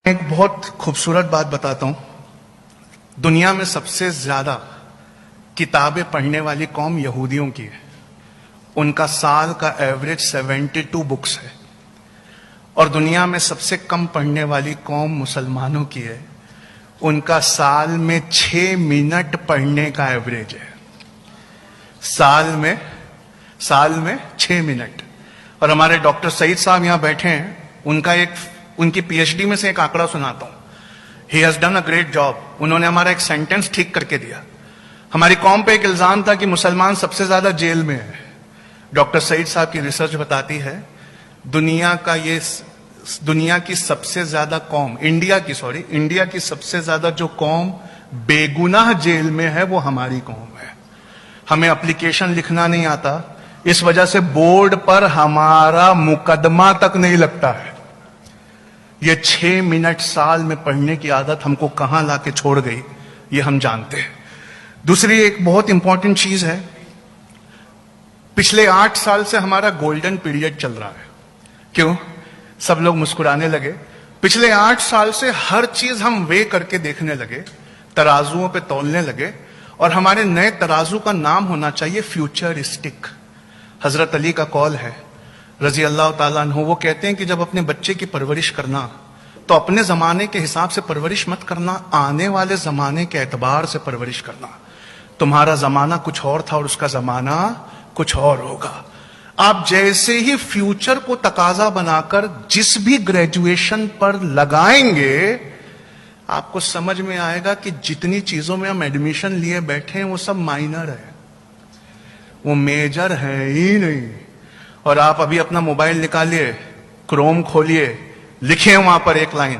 ایک بہت خوبصورت بات بتاتا ہوں. دنیا میں سب سے زیادہ کتابیں پڑھنے والی قوم یہودیوں کی ہے. ان کا سال کا ایوریج 72 بکس ہے. اور دنیا میں سب سے کم پڑھنے والی قوم مسلمانوں کی ہے. ان کا سال میں 6 منٹ پڑھنے کا ایوریج ہے. سال میں 6 منٹ. اور ہمارے ڈاکٹر سعید صاحب یہاں بیٹھے ہیں. ان کی پی ایچ ڈی میں سے ایک آنکڑا سناتا ہوں. He has done a great job. انہوں نے ہمارا ایک سینٹینس ٹھیک کر کے دیا. ہماری قوم پہ ایک الزام تھا کہ مسلمان سب سے زیادہ جیل میں ہے. ڈاکٹر سعید صاحب کی ریسرچ بتاتی ہے دنیا کی سب سے زیادہ قوم انڈیا کی سب سے زیادہ جو قوم بے گناہ جیل میں ہے وہ ہماری قوم ہے. ہمیں اپلیکیشن لکھنا نہیں آتا, اس وجہ سے بورڈ پر ہمارا مقدمہ تک نہیں لگتا ہے. یہ 6 منٹ سال میں پڑھنے کی عادت ہم کو کہاں لا کے چھوڑ گئی یہ ہم جانتے ہیں. دوسری ایک بہت امپورٹنٹ چیز ہے, پچھلے 8 سال سے ہمارا گولڈن پیریڈ چل رہا ہے. کیوں؟ سب لوگ مسکرانے لگے. پچھلے 8 سال سے ہر چیز ہم وے کر کے دیکھنے لگے, ترازوؤں پہ تولنے لگے, اور ہمارے نئے ترازو کا نام ہونا چاہیے فیوچرسٹک. حضرت علی کا قول ہے رضی اللہ تعالیٰ عنہ, وہ کہتے ہیں کہ جب اپنے بچے کی پرورش کرنا تو اپنے زمانے کے حساب سے پرورش مت کرنا, آنے والے زمانے کے اعتبار سے پرورش کرنا. تمہارا زمانہ کچھ اور تھا اور اس کا زمانہ کچھ اور ہوگا. آپ جیسے ہی فیوچر کو تقاضا بنا کر جس بھی گریجویشن پر لگائیں گے, آپ کو سمجھ میں آئے گا کہ جتنی چیزوں میں ہم ایڈمیشن لیے بیٹھے ہیں وہ سب مائنر ہے, وہ میجر ہے ہی نہیں. اور آپ ابھی اپنا موبائل نکالیے, کروم کھولیے, لکھیں وہاں پر ایک لائن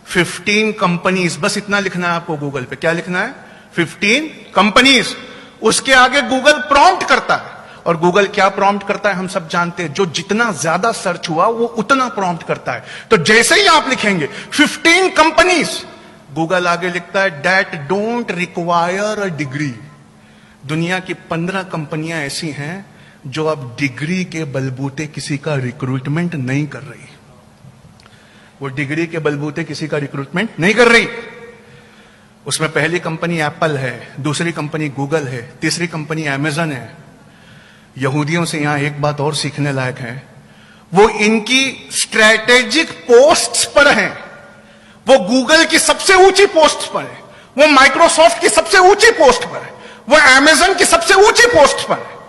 15 کمپنیز, بس اتنا لکھنا ہے آپ کو گوگل پہ. کیا لکھنا ہے؟ 15 کمپنیز. اس کے آگے گوگل پرومپٹ کرتا ہے, اور گوگل کیا پرومپٹ کرتا ہے ہم سب جانتے ہیں. جو جتنا زیادہ سرچ ہوا وہ اتنا پرومپٹ کرتا ہے. تو جیسے ہی آپ لکھیں گے 15 کمپنیز, گوگل آگے لکھتا ہے that don't require a degree. دنیا کی 15 کمپنیاں ایسی ہیں جو اب ڈگری کے بلبوتے کسی کا ریکروٹمنٹ نہیں کر رہی. وہ ڈگری کے بلبوتے کسی کا ریکروٹمنٹ نہیں کر رہی. اس میں پہلی کمپنی ایپل ہے, دوسری کمپنی گوگل ہے, تیسری کمپنی امیزن ہے. یہودیوں سے یہاں ایک بات اور سیکھنے لائق ہے, وہ ان کی اسٹریٹجک پوسٹس پر ہیں. وہ گوگل کی سب سے اونچی پوسٹ پر ہے, وہ مائکروسافٹ کی سب سے اونچی پوسٹ پر ہے, وہ امیزن کی سب سے اونچی پوسٹ پر ہے.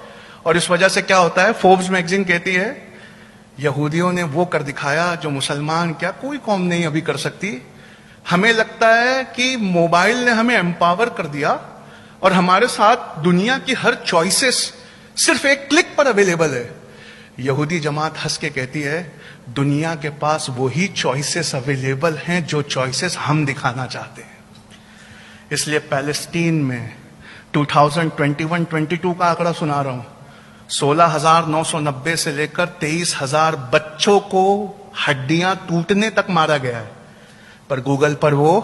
اور اس وجہ سے کیا ہوتا ہے, فوربس میگزین کہتی ہے یہودیوں نے وہ کر دکھایا جو مسلمان کیا کوئی قوم نہیں ابھی کر سکتی. ہمیں لگتا ہے کہ موبائل نے ہمیں امپاور کر دیا اور ہمارے ساتھ دنیا کی ہر چوائسز صرف ایک کلک پر اویلیبل ہے. یہودی جماعت ہنس کے کہتی ہے دنیا کے پاس وہی چوائسز اویلیبل ہیں جو چوائسز ہم دکھانا چاہتے ہیں. اس لیے پیلسٹین میں 2021-22 کا آنکڑا سنا رہا ہوں, 16,990 سے لے کر 23,000 بچوں کو ہڈیاں ٹوٹنے تک مارا گیا ہے. پر گوگل پر وہ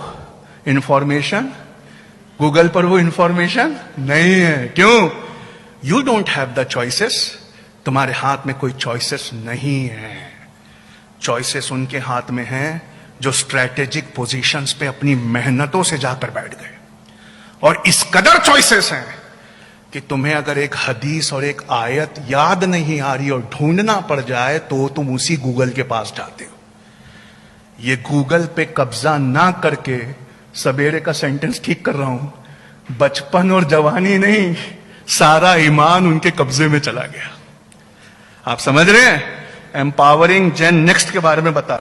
انفارمیشن نہیں ہے. کیوں؟ You don't have the choices. تمہارے ہاتھ میں کوئی چوائسز نہیں ہے. چوائسز ان کے ہاتھ میں ہیں جو اسٹریٹجک پوزیشنز پہ اپنی محنتوں سے جا کر بیٹھ گئے. اور اس قدر چوائسز ہیں کہ تمہیں اگر ایک حدیث اور ایک آیت یاد نہیں آ رہی اور ڈھونڈنا پڑ جائے تو تم اسی گوگل کے پاس جاتے ہو. یہ گوگل پہ قبضہ نہ کر کے سبیرے کا سینٹنس ٹھیک کر رہا ہوں, بچپن اور جوانی نہیں, سارا ایمان ان کے قبضے میں چلا گیا. آپ سمجھ رہے ہیں؟ امپاورنگ جن نیکسٹ کے بارے میں بتا